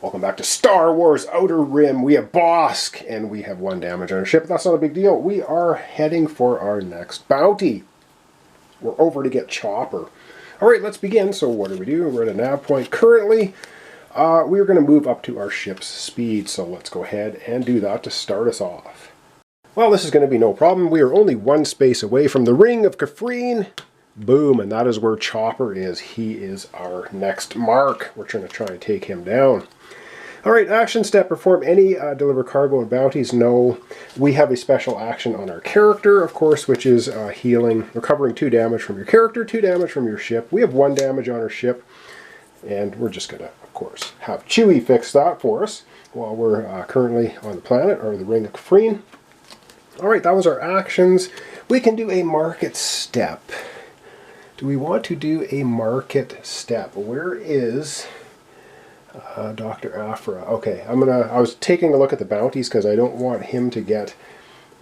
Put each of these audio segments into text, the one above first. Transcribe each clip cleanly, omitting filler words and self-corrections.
Welcome back to Star Wars Outer Rim. We have Bossk, and we have 1 damage on our ship. That's not a big deal. We are heading for our next bounty. We're over to get Chopper. Alright, let's begin. So what do? We're at a nav point. Currently, we're going to move up to our ship's speed. So let's go ahead and do that to start us off. Well, this is going to be no problem. We are only 1 space away from the Ring of Kafrene. Boom, and that is where Chopper is. He is our next mark. We're trying to try and take him down. Alright, action step, perform any deliver cargo and bounties. No, we have a special action on our character, of course, which is healing, recovering 2 damage from your character, 2 damage from your ship. We have 1 damage on our ship, and we're just going to, of course, have Chewie fix that for us while we're currently on the planet, or the Ring of Kafrene. Alright, that was our actions. We can do a market step. Do we want to do a market step? Where is Dr. Aphra? Okay, I was taking a look at the bounties because I don't want him to get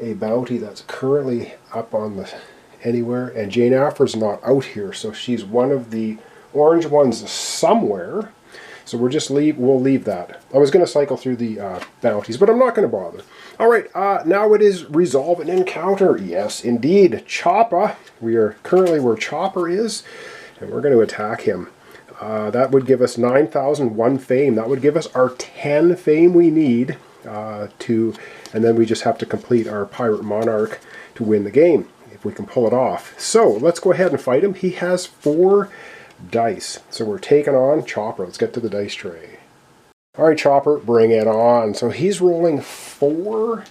a bounty that's currently up on the anywhere. And Jane Aphra's not out here, so she's one of the orange ones somewhere. So we'll leave that. I was going to cycle through the bounties, but I'm not going to bother. All right, now it is resolve an encounter. Yes, indeed, Chopper. We are currently where Chopper is, and we're going to attack him. That would give us 9,001 fame. That would give us our 10 fame we need and then we just have to complete our Pirate Monarch to win the game, if we can pull it off. So, let's go ahead and fight him. He has 4 dice. So we're taking on Chopper. Let's get to the dice tray. Alright, Chopper, bring it on. So he's rolling 4,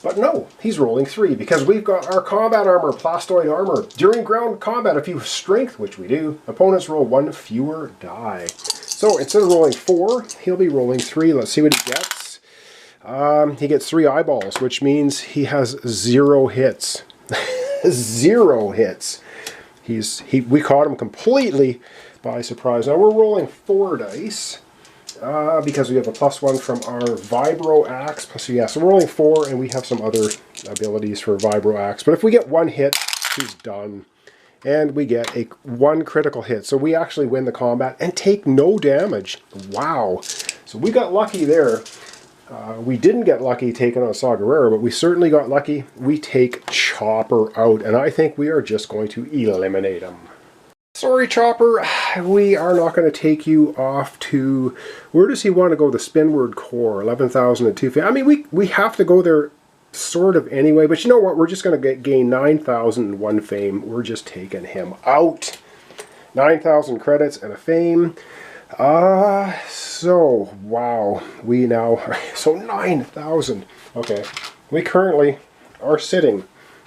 but no, he's rolling 3 because we've got our combat armor, plastoid armor. During ground combat, if you have strength, which we do, opponents roll 1 fewer die. So instead of rolling 4, he'll be rolling 3. Let's see what he gets. He gets 3 eyeballs, which means he has 0 hits. 0 hits. We caught him completely by surprise. Now we're rolling 4 dice because we have a +1 from our Vibro Axe. So we're rolling 4, and we have some other abilities for Vibro Axe. But if we get 1 hit, he's done. And we get 1 critical hit. So we actually win the combat and take no damage. Wow. So we got lucky there. We didn't get lucky taking on Saw Gerrera, but we certainly got lucky. We take Chopper out, and I think we are just going to eliminate him. Sorry, Chopper, we are not going to take you off to... Where does he want to go? The Spinward Core, 11,002 fame. I mean, we have to go there sort of anyway, but you know what? We're just going to gain 9,001 fame. We're just taking him out. 9,000 credits and a fame. So, wow, we now, so 9,000. Okay, we currently are sitting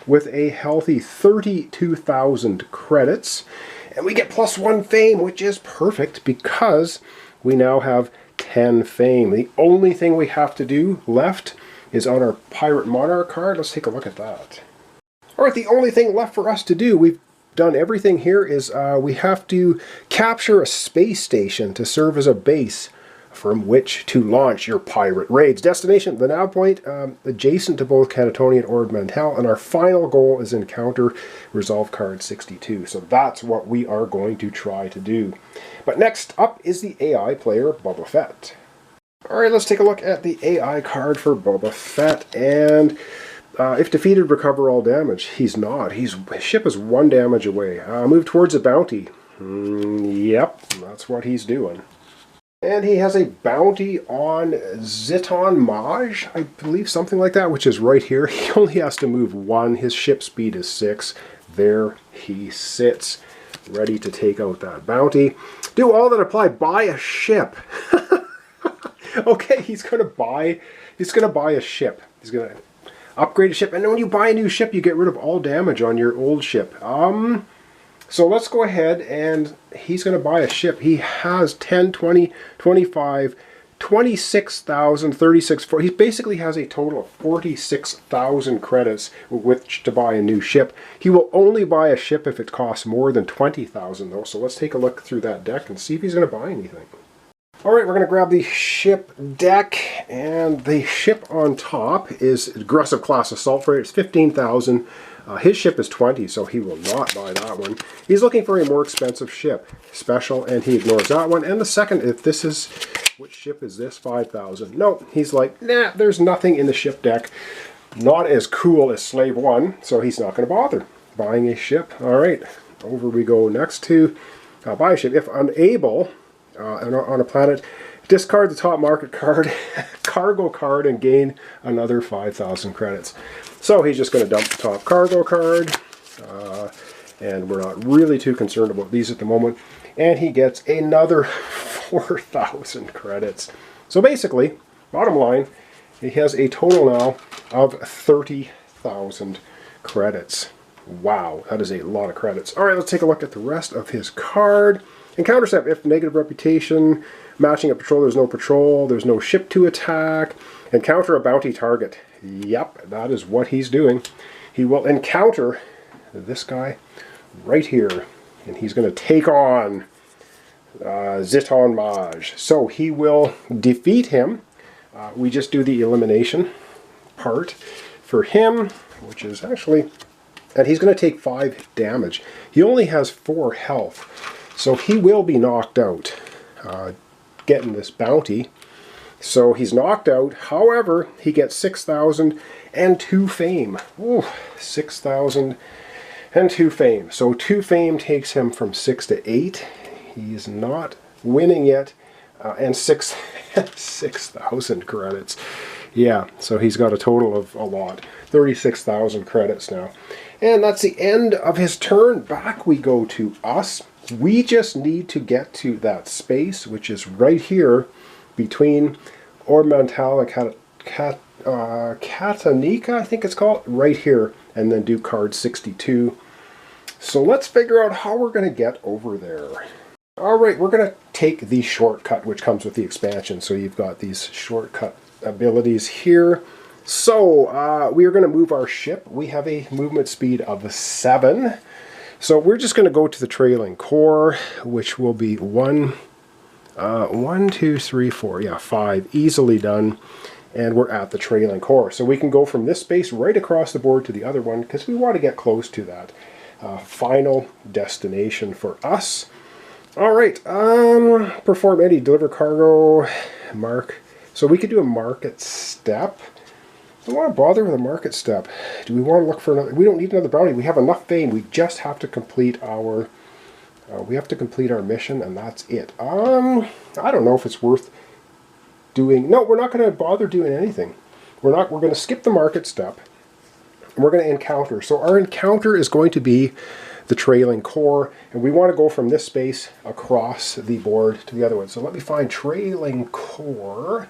with a healthy 32,000 credits, and we get +1 fame, which is perfect because we now have 10 fame. The only thing we have to do left is on our Pirate Monarch card. Let's take a look at that. Alright, the only thing left for us to do, we've done everything here, is we have to capture a space station to serve as a base from which to launch your pirate raids. Destination, the nav point, adjacent to both Catatonia and Ord Mantell, and our final goal is encounter resolve card 62. So that's what we are going to try to do. But next up is the AI player, Boba Fett. Alright, let's take a look at the AI card for Boba Fett, and if defeated, recover all damage. He's not. His ship is 1 damage away. Move towards a bounty. Yep, that's what he's doing. And he has a bounty on Ziton Maj, I believe, something like that, which is right here. He only has to move 1. His ship speed is 6. There he sits, ready to take out that bounty. Do all that apply. Buy a ship. Okay, he's gonna buy a ship. He's gonna upgrade a ship, and then when you buy a new ship, you get rid of all damage on your old ship. So let's go ahead, and he's going to buy a ship. He has 10, 20, 25, 26,000, 36, 40. He basically has a total of 46,000 credits with which to buy a new ship. He will only buy a ship if it costs more than 20,000 though. So let's take a look through that deck and see if he's going to buy anything. Alright, we're going to grab the ship deck, and the ship on top is Aggressive Class Assault Freighter. It's 15,000. His ship is 20, so he will not buy that one. He's looking for a more expensive ship, special, and he ignores that one. And the second, if this is which ship is this? 5,000. No, he's like, nah, there's nothing in the ship deck. Not as cool as Slave 1, so he's not going to bother buying a ship. All right, over we go next to buy a ship. If unable, on a planet, discard the top market card, cargo card, and gain another 5,000 credits. So he's just going to dump the top cargo card, and we're not really too concerned about these at the moment. And he gets another 4,000 credits. So basically, bottom line, he has a total now of 30,000 credits. Wow, that is a lot of credits. All right, let's take a look at the rest of his card. Encounter step, if negative reputation, matching a patrol, there's no ship to attack. Encounter a bounty target. Yep, that is what he's doing. He will encounter this guy right here, and he's going to take on Ziton Maj. So he will defeat him. We just do the elimination part for him, which is actually, and he's going to take 5 damage. He only has 4 health, so he will be knocked out getting this bounty. So he's knocked out. However, he gets 6,002 fame. Ooh, 6,002 fame. So 2 fame takes him from 6 to 8. He's not winning yet. And 6,000 credits. Yeah, so he's got a total of a lot. 36,000 credits now. And that's the end of his turn. Back we go to us. We just need to get to that space, which is right here between Ormental and Katanika, I think it's called, right here, and then do card 62. So let's figure out how we're going to get over there. Alright, we're going to take the shortcut, which comes with the expansion. So you've got these shortcut abilities here. So we are going to move our ship. We have a movement speed of 7. So we're just going to go to the trailing core, which will be 1, 2, 3, 4, yeah, 5, easily done. And we're at the trailing core. So we can go from this space right across the board to the other one, because we want to get close to that final destination for us. Alright, perform any deliver cargo, mark. So we could do a market step. I don't want to bother with a market step. Do we want to look for another? We don't need another bounty. We have enough fame. We just have to complete our mission, and that's it. I don't know if it's worth doing. No, we're not going to bother doing anything. We're going to skip the market step. And we're going to encounter. So our encounter is going to be the trailing core, and we want to go from this space across the board to the other one. So let me find trailing core.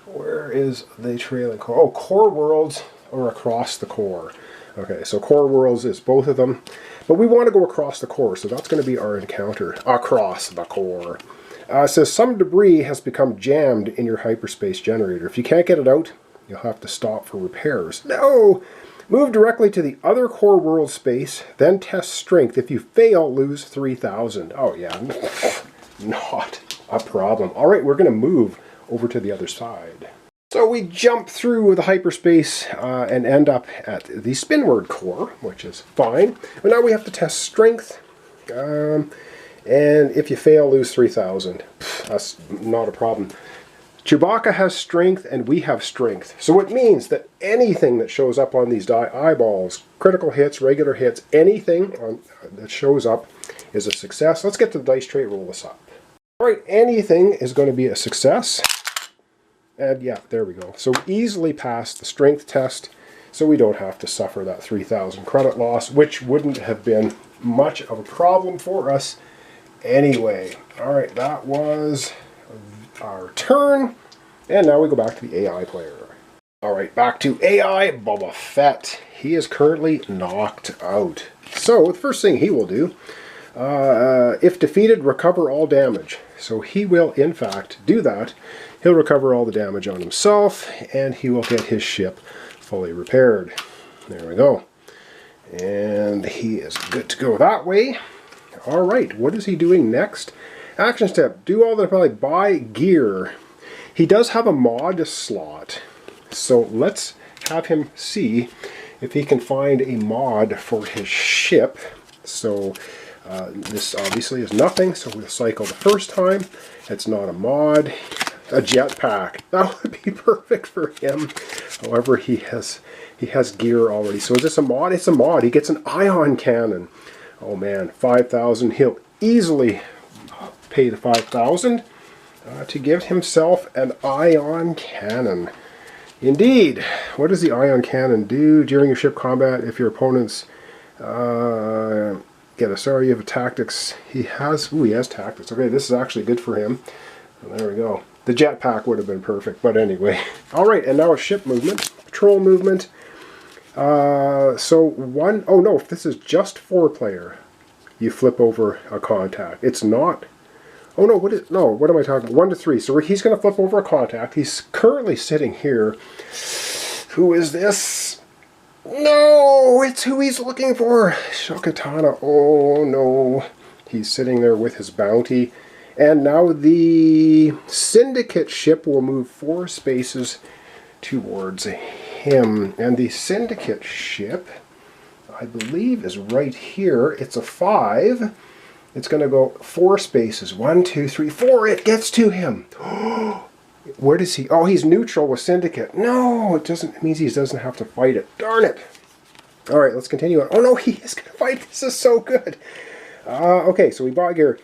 Where is the trailing core? Oh, core worlds are across the core. Okay, so core worlds is both of them, but we want to go across the core, so that's going to be our encounter across the core. It says some debris has become jammed in your hyperspace generator. If you can't get it out, you'll have to stop for repairs. No! Move directly to the other core world space, then test strength. If you fail, lose 3,000. Oh yeah, not a problem. All right, we're going to move over to the other side. So we jump through the hyperspace and end up at the Spinward core, which is fine. But now we have to test strength. And if you fail, lose 3,000. That's not a problem. Chewbacca has strength and we have strength. So it means that anything that shows up on these eyeballs, critical hits, regular hits, anything that shows up is a success. Let's get to the dice tray, roll this up. All right, anything is going to be a success. And yeah, there we go. So easily passed the strength test, so we don't have to suffer that 3,000 credit loss, which wouldn't have been much of a problem for us anyway. All right, that was our turn, and now we go back to the AI player. All right, back to AI Boba Fett. He is currently knocked out. So the first thing he will do, if defeated, recover all damage. So he will, in fact, do that. He'll recover all the damage on himself, and he will get his ship fully repaired. There we go. And he is good to go that way. All right, what is he doing next? Action step, do all the buy gear. He does have a mod slot, so let's have him see if he can find a mod for his ship. So this obviously is nothing, so we'll cycle the first time. It's not a mod. a jetpack. That would be perfect for him. However, he has gear already. So is this a mod? It's a mod. He gets an ion cannon. Oh man, 5,000. He'll easily pay the 5,000 to give himself an ion cannon. Indeed. What does the ion cannon do during your ship combat? If your opponents get a sorry, you have a tactics. He has tactics. Okay, this is actually good for him. And there we go. The jetpack would have been perfect, but anyway. All right, and now a ship movement, patrol movement. So one, oh no, if this is just 4-player, you flip over a contact. It's not, oh no, what am I talking about? 1 to 3. So he's going to flip over a contact. He's currently sitting here. Who is this? No, it's who he's looking for. Shokatana. Oh no. He's sitting there with his bounty. And now the Syndicate ship will move 4 spaces towards him. And the Syndicate ship, I believe, is right here. It's a 5. It's going to go 4 spaces. 1, 2, 3, 4. It gets to him. Where does he? Oh, he's neutral with Syndicate. No, it doesn't. It means he doesn't have to fight it. Darn it. All right, let's continue on. Oh no, he is going to fight. This is so good. Okay, so we bought gear.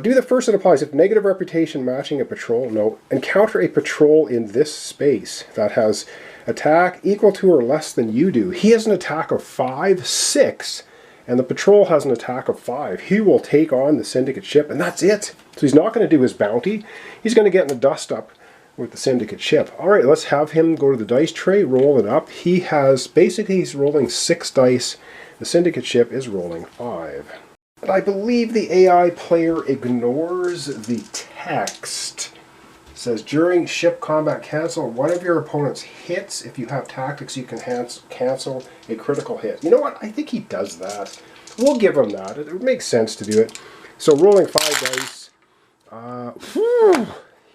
Do the first that applies. If negative reputation matching a patrol, no. Encounter a patrol in this space that has attack equal to or less than you do. He has an attack of 5, 6, and the patrol has an attack of 5. He will take on the Syndicate ship, and that's it. So he's not going to do his bounty. He's going to get in the dust up with the Syndicate ship. All right, let's have him go to the dice tray, roll it up. He has, basically he's rolling 6 dice. The Syndicate ship is rolling 5. But I believe the AI player ignores the text. It says, during ship combat, cancel one of your opponent's hits. If you have tactics, you can cancel a critical hit. You know what? I think he does that. We'll give him that. It makes sense to do it. So rolling 5 dice.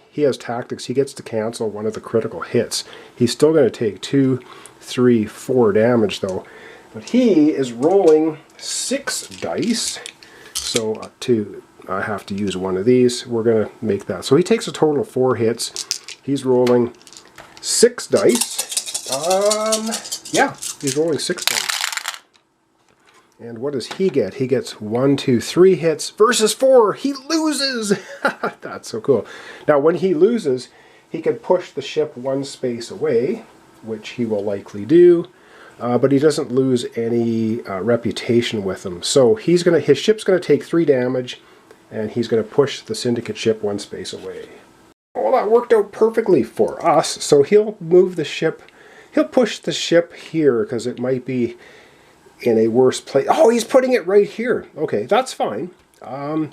He has tactics. He gets to cancel one of the critical hits. He's still going to take 2, 3, 4 damage, though. But he is rolling 6 dice. So I have to use one of these. We're going to make that. So he takes a total of 4 hits. He's rolling 6 dice. Yeah, he's rolling 6 dice. And what does he get? He gets 1, 2, 3 hits versus 4. He loses. That's so cool. Now, when he loses, he can push the ship 1 space away, which he will likely do. But he doesn't lose any reputation with him. So his ship's going to take 3 damage, and he's going to push the Syndicate ship 1 space away. Well, that worked out perfectly for us. So he'll move the ship. He'll push the ship here because it might be in a worse place. Oh, he's putting it right here. Okay, that's fine.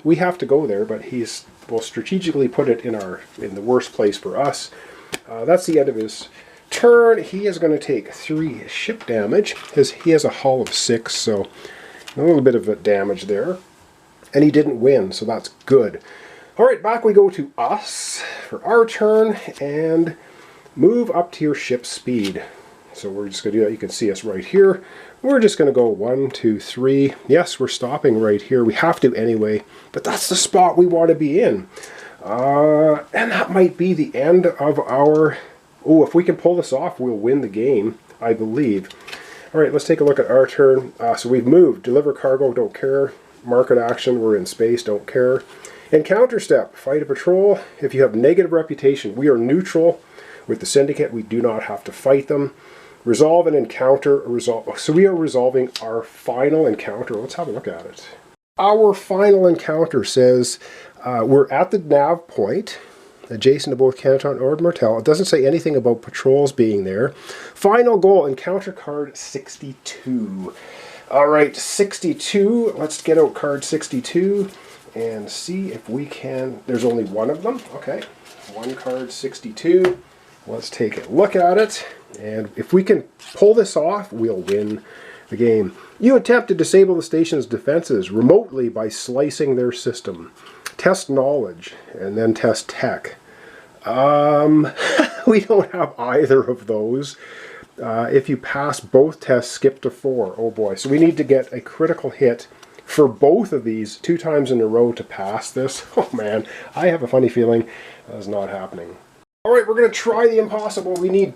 We have to go there, but will strategically put it in the worst place for us. That's the end of his turn. He is going to take 3 ship damage. He has a hull of 6, so a little bit of damage there. And he didn't win, so that's good. All right, back we go to us for our turn, and move up to your ship speed. So we're just going to do that. You can see us right here. We're just going to go 1, 2, 3. Yes, we're stopping right here. We have to anyway, but that's the spot we want to be in. And that might be the end of our... Oh, if we can pull this off, we'll win the game, I believe. All right, let's take a look at our turn. So we've moved. Deliver cargo, don't care. Market action, we're in space, don't care. Encounter step, fight a patrol. If you have negative reputation, we are neutral. With the Syndicate, we do not have to fight them. Resolve an encounter. So we are resolving our final encounter. Let's have a look at it. Our final encounter says we're at the nav point, adjacent to both Canton or Martel. It doesn't say anything about patrols being there. Final goal, encounter card 62. All right, 62. Let's get out card 62 and see if we can... There's only one of them. Okay, 1 card 62. Let's take a look at it. And if we can pull this off, we'll win the game. You attempt to disable the station's defenses remotely by slicing their system. Test knowledge, and then test tech. We don't have either of those. If you pass both tests, skip to 4. Oh boy, so we need to get a critical hit for both of these 2 times in a row to pass this. Oh man, I have a funny feeling that is not happening. All right, we're going to try the impossible. We need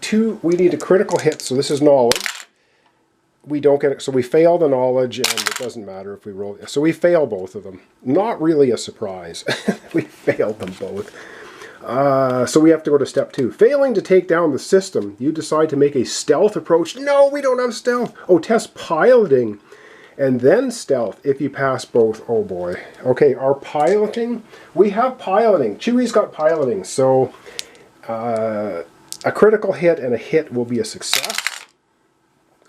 a critical hit, so this is knowledge. We don't get it, so we fail the knowledge, and it doesn't matter if we roll. So we fail both of them. Not really a surprise. We failed them both. So we have to go to step 2. Failing to take down the system, you decide to make a stealth approach. No, we don't have stealth. Oh, test piloting and then stealth if you pass both. Oh boy. Okay, our piloting. We have piloting. Chewie's got piloting, so a critical hit and a hit will be a success.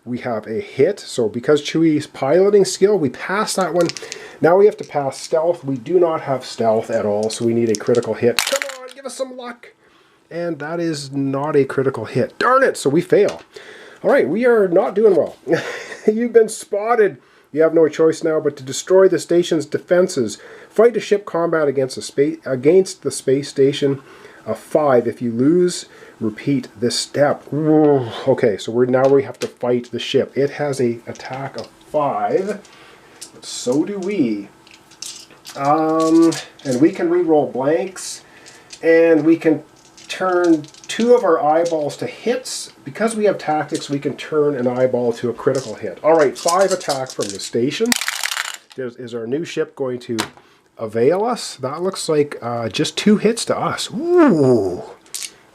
We have a hit, so because Chewie's piloting skill, we pass that one. Now we have to pass stealth. We do not have stealth at all, so we need a critical hit. Come on, give us some luck. And that is not a critical hit. Darn it, so we fail. All right, we are not doing well. You've been spotted. You have no choice now but to destroy the station's defenses. Fight a ship combat against the space station. 5. If you lose, repeat this step. Ooh, okay, so now we have to fight the ship. It has a attack of 5. But so do we. And we can re-roll blanks. And we can turn 2 of our eyeballs to hits. Because we have tactics, we can turn an eyeball to a critical hit. All right, 5 attack from the station. Is our new ship going to avail us? That looks like just 2 hits to us. Ooh.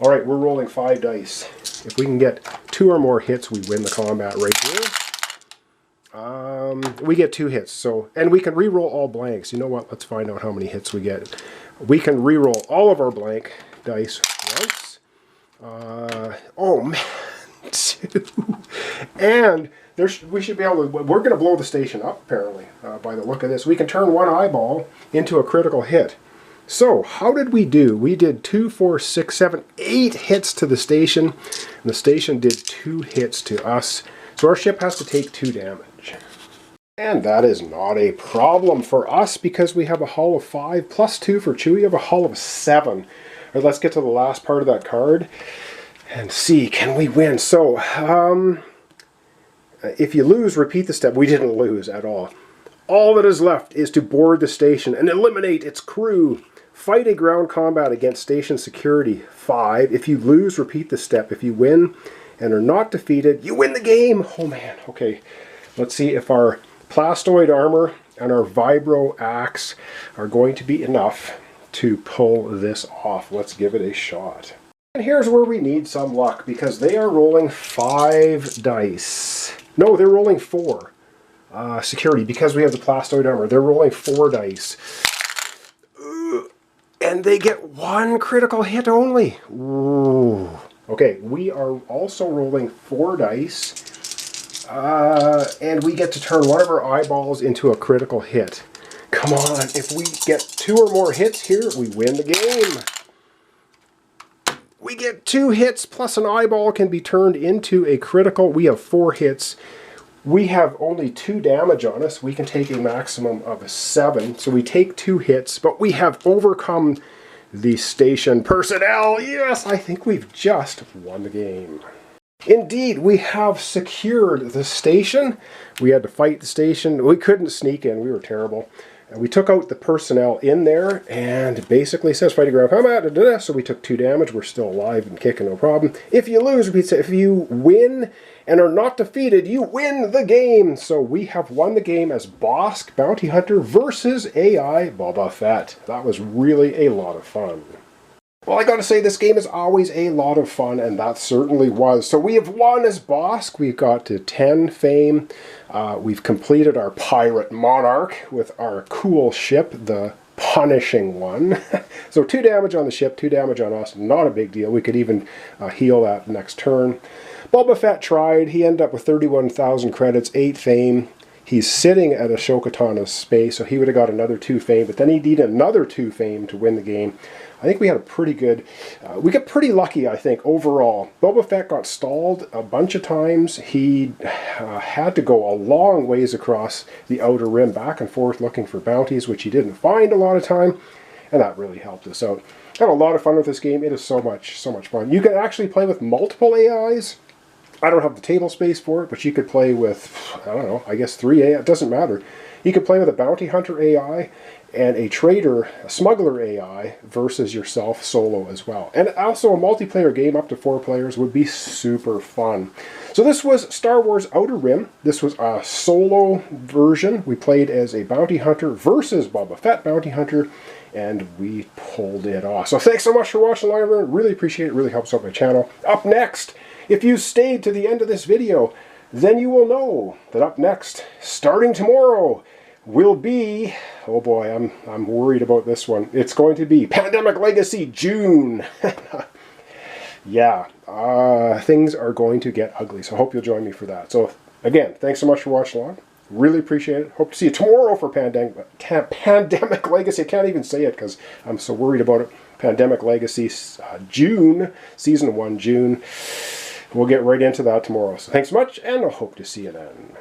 All right, we're rolling 5 dice. If we can get 2 or more hits, we win the combat right here. We get 2 hits, and we can re-roll all blanks. You know what? Let's find out how many hits we get. We can re-roll all of our blank dice once. Oh man, 2. And we should be able to. We're going to blow the station up, apparently, by the look of this. We can turn 1 eyeball into a critical hit. So, how did we do? We did 2, 4, 6, 7, 8 hits to the station. And the station did 2 hits to us. So our ship has to take 2 damage. And that is not a problem for us because we have a hull of 5 plus 2 for Chewie. We have a hull of 7. All right, let's get to the last part of that card and see, can we win? So, if you lose, repeat the step. We didn't lose at all. All that is left is to board the station and eliminate its crew. Fight a ground combat against station security. 5. If you lose, repeat the step. If you win and are not defeated, you win the game. Oh man, okay. Let's see if our plastoid armor and our vibro axe are going to be enough to pull this off. Let's give it a shot. And here's where we need some luck because they are rolling 5 dice. No, they're rolling 4. Security, because we have the plastoid armor, they're rolling 4 dice. And they get 1 critical hit only. Ooh. Okay, we are also rolling 4 dice. And we get to turn 1 of our eyeballs into a critical hit. Come on, if we get 2 or more hits here, we win the game. We get 2 hits plus an eyeball can be turned into a critical. We have 4 hits. We have only 2 damage on us. We can take a maximum of 7. So we take 2 hits, but we have overcome the station personnel. Yes, I think we've just won the game. Indeed, we have secured the station. We had to fight the station. We couldn't sneak in. We were terrible. We took out the personnel in there and basically says fighting ground combat. So we took 2 damage. We're still alive and kicking, no problem. If you lose, if you win and are not defeated, you win the game. So we have won the game as Bossk Bounty Hunter versus AI Boba Fett. That was really a lot of fun. Well, I gotta say, this game is always a lot of fun, and that certainly was. So we have won as Bossk. We've got to 10 fame. We've completed our Pirate Monarch with our cool ship, the Punishing One. So 2 damage on the ship, 2 damage on us. Not a big deal. We could even heal that next turn. Boba Fett tried. He ended up with 31,000 credits, 8 fame. He's sitting at Ashoka Tano's space, so he would have got another 2 fame, but then he'd need another 2 fame to win the game. I think we had a pretty good, we got pretty lucky, I think, overall. Boba Fett got stalled a bunch of times. He had to go a long ways across the Outer Rim, back and forth, looking for bounties, which he didn't find a lot of time, and that really helped us out. Had a lot of fun with this game. It is so much fun. You can actually play with multiple AIs. I don't have the table space for it, but you could play with, I don't know, I guess 3 AI. It doesn't matter. You could play with a bounty hunter AI and a trader, a smuggler AI versus yourself solo as well. And also a multiplayer game up to 4 players would be super fun. So this was Star Wars Outer Rim. This was a solo version. We played as a bounty hunter versus Boba Fett bounty hunter, and we pulled it off. So thanks so much for watching, everyone. Really appreciate it. Really helps out my channel. Up next, if you stayed to the end of this video, then you will know that up next, starting tomorrow, will be, oh boy, I'm worried about this one. It's going to be Pandemic Legacy June. Yeah, things are going to get ugly, so I hope you'll join me for that. So again, thanks so much for watching along. Really appreciate it. Hope to see you tomorrow for Pandemic Legacy. I can't even say it because I'm so worried about it. Pandemic Legacy June, Season 1 June. We'll get right into that tomorrow. So thanks so much, and I hope to see you then.